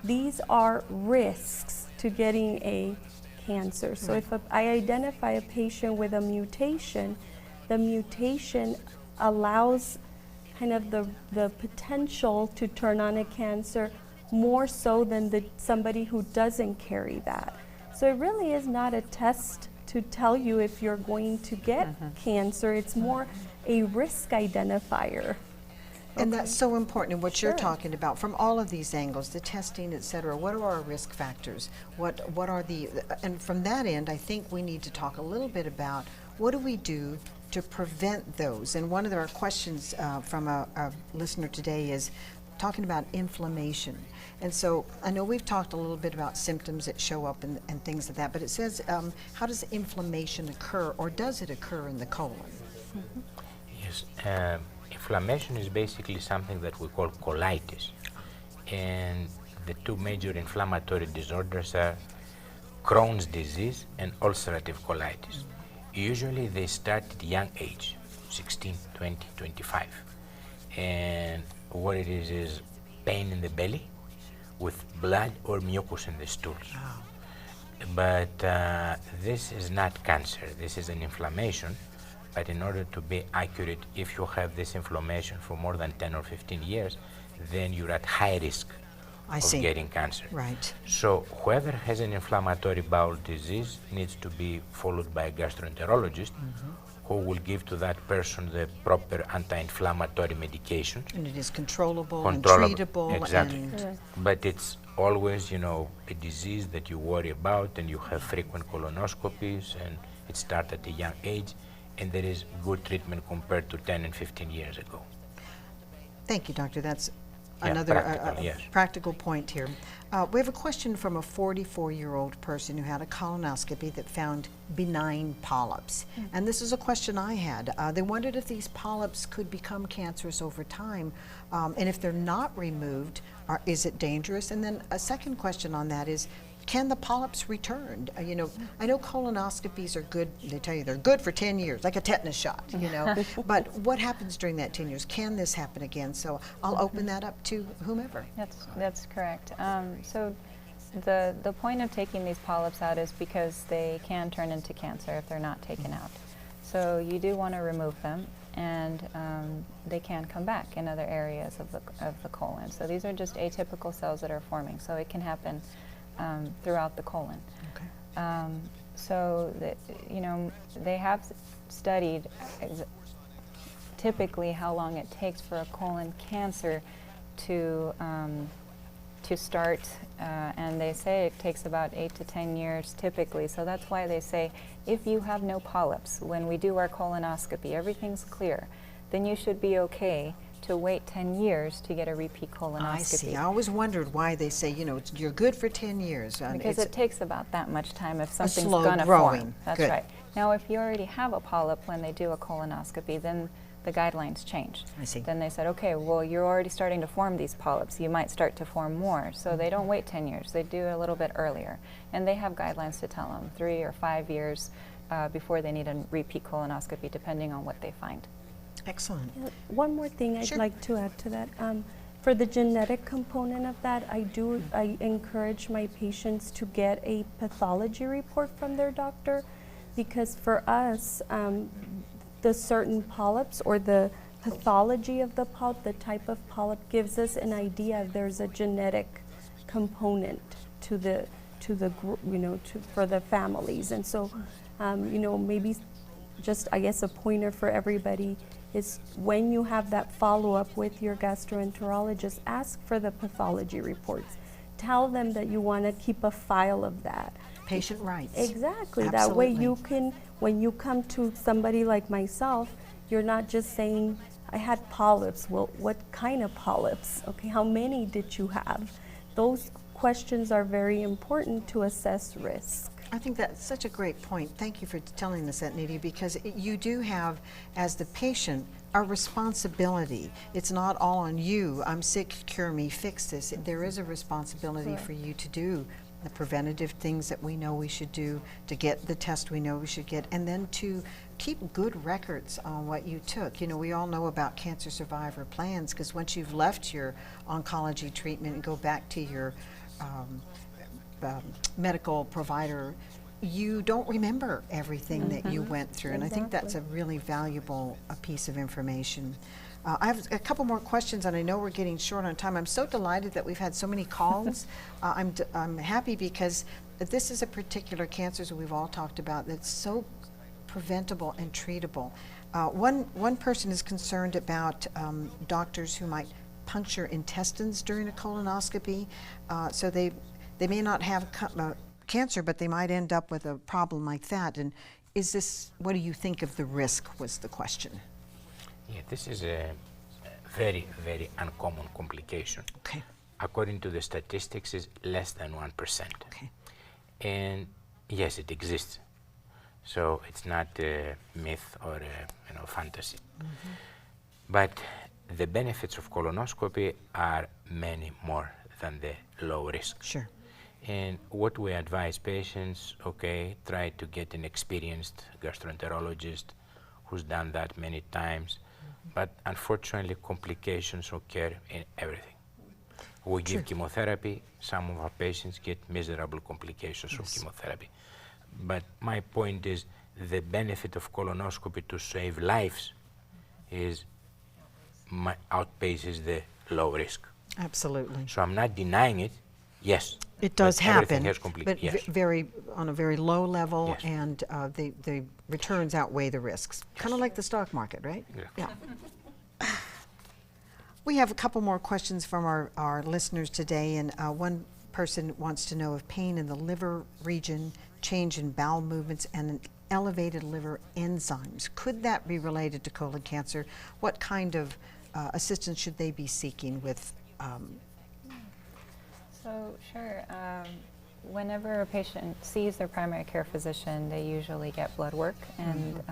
These are risks to getting a cancer. So if I identify a patient with a mutation, the mutation allows kind of the potential to turn on a cancer more so than somebody who doesn't carry that. So it really is not a test to tell you if you're going to get cancer. It's more a risk identifier. And that's so important in what you're talking about from all of these angles, the testing, et cetera. What are our risk factors? What are and from that end, I think we need to talk a little bit about what do we do to prevent those? And one of our questions from a listener today is talking about inflammation. And so I know we've talked a little bit about symptoms that show up and things like that, but it says, how does inflammation occur, or does it occur in the colon? Yes. Inflammation is basically something that we call colitis. And the two major inflammatory disorders are Crohn's disease, and ulcerative colitis. Usually they start at young age, 16, 20, 25. And what it is pain in the belly with blood or mucus in the stools. But this is not cancer, this is an inflammation. But in order to be accurate, if you have this inflammation for more than 10 or 15 years, then you're at high risk of getting cancer. Right. So whoever has an inflammatory bowel disease needs to be followed by a gastroenterologist who will give to that person the proper anti-inflammatory medication. And it is controllable and treatable. Exactly. And but it's always, you know, a disease that you worry about, and you have frequent colonoscopies, and it starts at a young age, and there is good treatment compared to 10 and 15 years ago. Thank you, doctor. That's Yeah, another practical, yes. practical point here. We have a question from a 44-year-old person who had a colonoscopy that found benign polyps. And this is a question I had. They wondered if these polyps could become cancerous over time, and if they're not removed, is it dangerous? And then a second question on that is, can the polyps return? You know, I know colonoscopies are good. They tell you they're good for 10 years, like a tetanus shot, you know. But what happens during that 10 years? Can this happen again? So I'll open that up to whomever. That's correct. So the point of taking these polyps out is because they can turn into cancer if they're not taken out. So you do want to remove them, and they can come back in other areas of the colon. So these are just atypical cells that are forming. So it can happen throughout the colon. Okay. So you know, they have studied typically how long it takes for a colon cancer to start, and they say it takes about 8 to 10 years typically. So that's why they say if you have no polyps, when we do our colonoscopy, everything's clear, then you should be okay to wait 10 years to get a repeat colonoscopy. I see. I always wondered why they say, you know, you're good for 10 years. Because it takes about that much time if something's slow going to growing. form. That's Good. right. Now, if you already have a polyp when they do a colonoscopy, then the guidelines changed. I see. Then they said, okay, well, you're already starting to form these polyps. You might start to form more. So they don't wait 10 years. They do it a little bit earlier. And they have guidelines to tell them 3 or 5 years before they need a repeat colonoscopy, depending on what they find. Excellent. One more thing I'd like to add to that. For the genetic component of that, I encourage my patients to get a pathology report from their doctor, because for us, the certain polyps or the pathology of the polyp, the type of polyp, gives us an idea if there's a genetic component to the you know, for the families. And so, you know, maybe just, I guess, a pointer for everybody is when you have that follow-up with your gastroenterologist, ask for the pathology reports. Tell them that you want to keep a file of that. Patient rights. Exactly. Absolutely. That way you can, when you come to somebody like myself, you're not just saying, I had polyps. Well, what kind of polyps? Okay, how many did you have? Those questions are very important to assess risk. I think that's such a great point. Thank you for telling us that, Nidhi, because you do have, as the patient, a responsibility. It's not all on you. I'm sick, cure me, fix this. There is a responsibility for you to do the preventative things that we know we should do, to get the test we know we should get, and then to keep good records on what you took. You know, we all know about cancer survivor plans, because once you've left your oncology treatment and go back to your medical provider, you don't remember everything that you went through. And I think that's a really valuable piece of information. I have a couple more questions, and I know we're getting short on time. I'm so delighted that we've had so many calls. I'm happy because this is a particular cancer that we've all talked about that's so preventable and treatable. One person is concerned about doctors who might puncture intestines during a colonoscopy, so they may not have cancer, but they might end up with a problem like that. And is this, what do you think of the risk, was the question. Yeah, this is a very, very uncommon complication. Okay. According to the statistics, it's less than 1%. Okay. And yes, it exists. So it's not a myth or a fantasy. But the benefits of colonoscopy are many more than the low risk. Sure. And what we advise patients, okay, try to get an experienced gastroenterologist who's done that many times. But unfortunately, complications occur in everything. We give chemotherapy, some of our patients get miserable complications from chemotherapy. But my point is the benefit of colonoscopy to save lives is outpaces the low risk. Absolutely. So I'm not denying it. Yes. It does but everything happen, has but yes. on a very low level, Yes. and the returns outweigh the risks. Kind of like the stock market, right? Yeah. We have a couple more questions from our listeners today, and one person wants to know if pain in the liver region, change in bowel movements, and an elevated liver enzymes, could that be related to colon cancer? What kind of assistance should they be seeking with? So, sure. Whenever a patient sees their primary care physician, they usually get blood work, and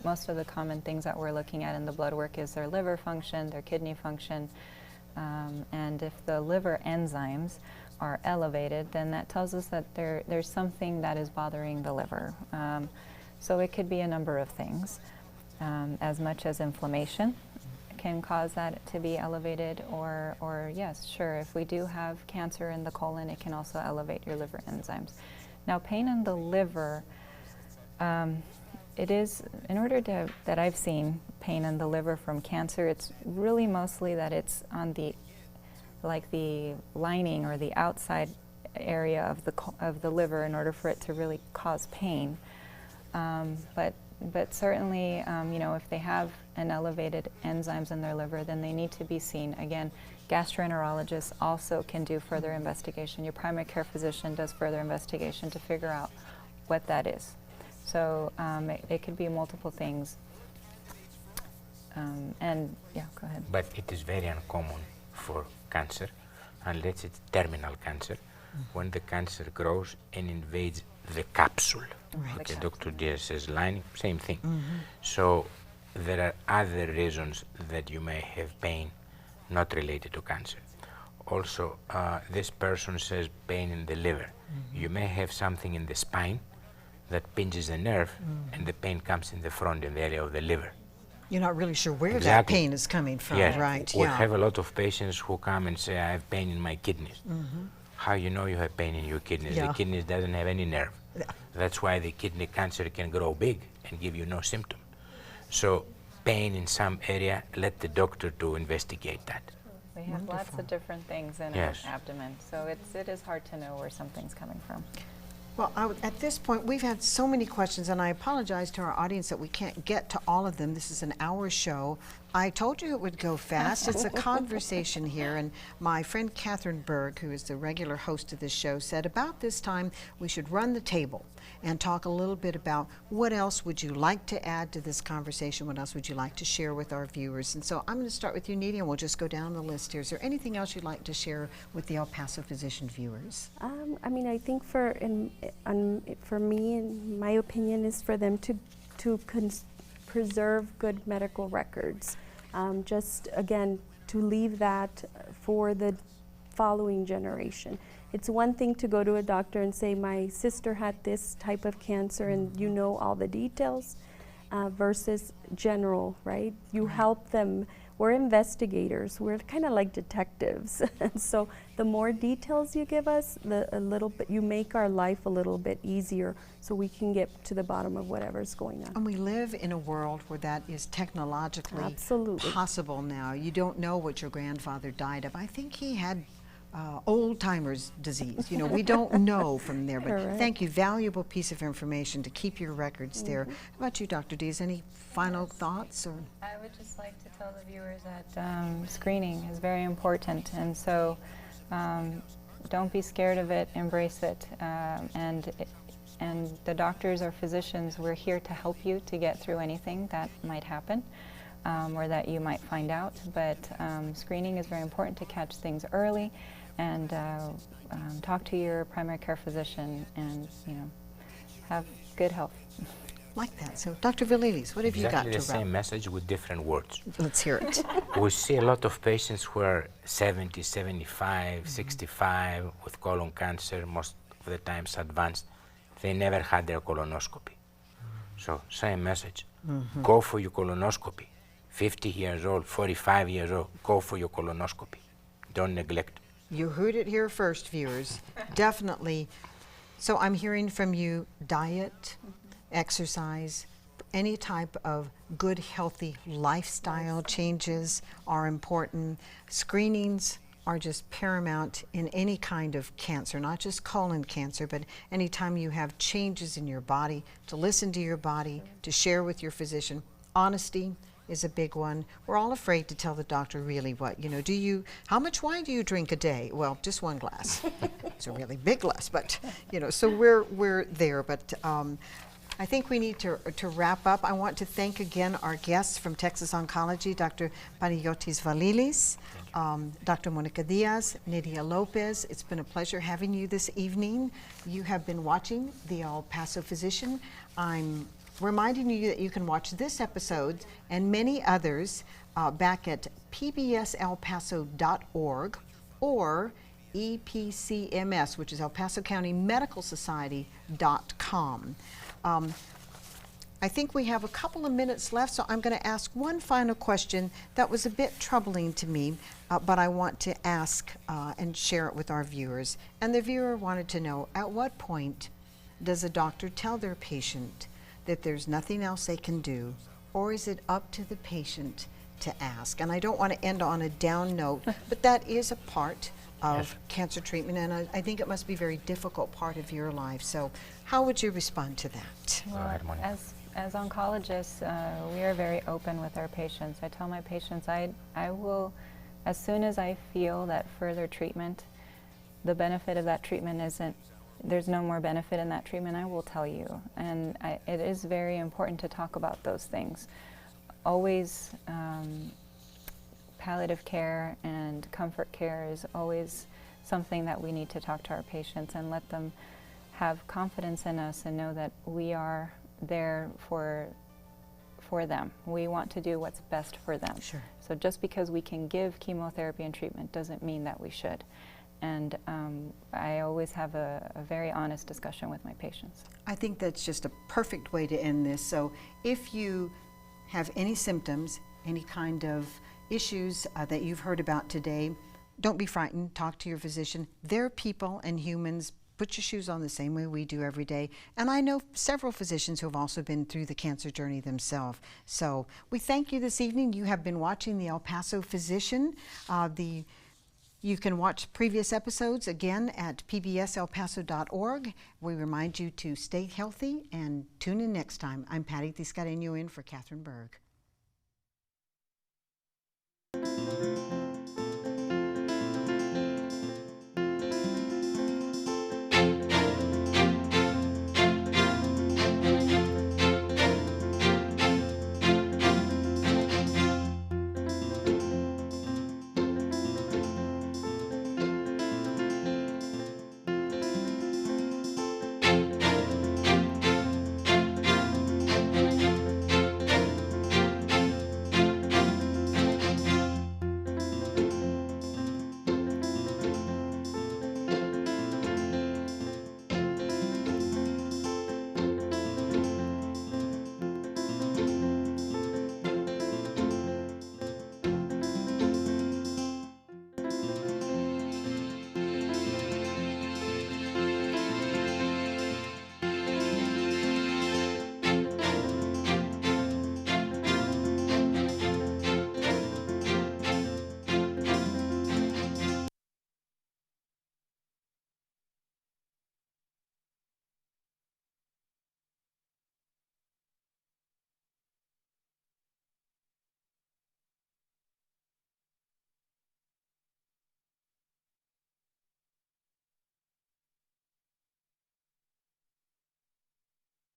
most of the common things that we're looking at in the blood work is their liver function, their kidney function, and if the liver enzymes are elevated, then that tells us that there's something that is bothering the liver. So it could be a number of things, as much as inflammation can cause that to be elevated, or yes, sure, if we do have cancer in the colon, it can also elevate your liver enzymes. Now, pain in the liver, it is, in order to, that I've seen pain in the liver from cancer, it's really mostly that it's on the, like the lining or the outside area of the liver in order for it to really cause pain. But certainly, you know, if they have an elevated enzymes in their liver, then they need to be seen. Again, gastroenterologists also can do further investigation. Your primary care physician does further investigation to figure out what that is. So it could be multiple things. And yeah, go ahead. But it is very uncommon for cancer, unless it's terminal cancer, when the cancer grows and invades the capsule. Right. Okay, Dr. Diaz says lining, same thing. So there are other reasons that you may have pain not related to cancer. Also, this person says pain in the liver. You may have something in the spine that pinches the nerve, and the pain comes in the front, in the area of the liver. You're not really sure where that Exactly. pain is coming from, Yes. right? We have a lot of patients who come and say, I have pain in my kidneys. How you know you have pain in your kidneys? Yeah. The kidneys doesn't have any nerve. Yeah. That's why the kidney cancer can grow big and give you no symptom. So pain in some area, let the doctor to investigate that. We have lots of different things in Yes. our abdomen, so it is hard to know where something's coming from. Well, at this point, we've had so many questions, and I apologize to our audience that we can't get to all of them. This is an hour show. I told you it would go fast. It's a conversation here, and my friend Catherine Berg, who is the regular host of this show, said about this time we should run the table and talk a little bit about what else would you like to add to this conversation, what else would you like to share with our viewers. And so I'm going to start with you, Nidia, and we'll just go down the list here. Is there anything else you'd like to share with the El Paso Physician viewers? I mean, I think for me, in my opinion, is for them to preserve good medical records. Just again, to leave that for the following generation. It's one thing to go to a doctor and say, my sister had this type of cancer, and you know all the details, versus general, right? You help them. We're investigators. We're kind of like detectives. And so the more details you give us, you make our life a little bit easier so we can get to the bottom of whatever's going on. And we live in a world where that is technologically Absolutely. possible now. You don't know what your grandfather died of. I think he had old-timers disease. You know, we don't know from there, but Correct. thank you. Valuable piece of information to keep your records there. How about you, Dr. Diaz? Any final thoughts? Or I would just like to tell the viewers that screening is very important, and so don't be scared of it, embrace it, and the doctors or physicians, we're here to help you to get through anything that might happen or that you might find out, but screening is very important to catch things early, and talk to your primary care physician, and have good health. like that. So, Dr. Valilis, what have you got Exactly to the same message with different words. Let's hear it. We see a lot of patients who are 70, 75, 65 with colon cancer, most of the times advanced. They never had their colonoscopy. So, same message. Go for your colonoscopy. 50 years old, 45 years old, go for your colonoscopy. Don't neglect. You heard it here first, viewers. Definitely. So I'm hearing from you diet, exercise, any type of good, healthy lifestyle changes are important. Screenings are just paramount in any kind of cancer, not just colon cancer, but anytime you have changes in your body, to listen to your body, to share with your physician. Honesty is a big one. We're all afraid to tell the doctor really what, how much wine do you drink a day? Well, just one glass. It's a really big glass, but, so we're there. But I think we need to wrap up. I want to thank again our guests from Texas Oncology, Dr. Panagiotis Valilis, Dr. Monica Diaz, Nydia Lopez. It's been a pleasure having you this evening. You have been watching The El Paso Physician. I'm reminding you that you can watch this episode and many others back at pbselpaso.org or EPCMS, which is El Paso County Medical Society.com. I think we have a couple of minutes left, so I'm going to ask one final question that was a bit troubling to me, but I want to ask and share it with our viewers. And the viewer wanted to know, at what point does a doctor tell their patient that there's nothing else they can do, or is it up to the patient to ask? And I don't want to end on a down note, but that is a part of cancer treatment, and I think it must be a very difficult part of your life. So how would you respond to that? Well, as oncologists, we are very open with our patients. I tell my patients I will, as soon as I feel that further treatment, the benefit of that treatment there's no more benefit in that treatment, I will tell you. And it is very important to talk about those things. Always, palliative care and comfort care is always something that we need to talk to our patients and let them have confidence in us and know that we are there for them. We want to do what's best for them. Sure. So just because we can give chemotherapy and treatment doesn't mean that we should. And I always have a very honest discussion with my patients. I think that's just a perfect way to end this. So if you have any symptoms, any kind of issues that you've heard about today, don't be frightened. Talk to your physician. They're people and humans. Put your shoes on the same way we do every day. And I know several physicians who have also been through the cancer journey themselves. So we thank you this evening. You have been watching the El Paso Physician. You can watch previous episodes again at pbselpaso.org. We remind you to stay healthy and tune in next time. I'm Patty Tiscareño in for Catherine Berg.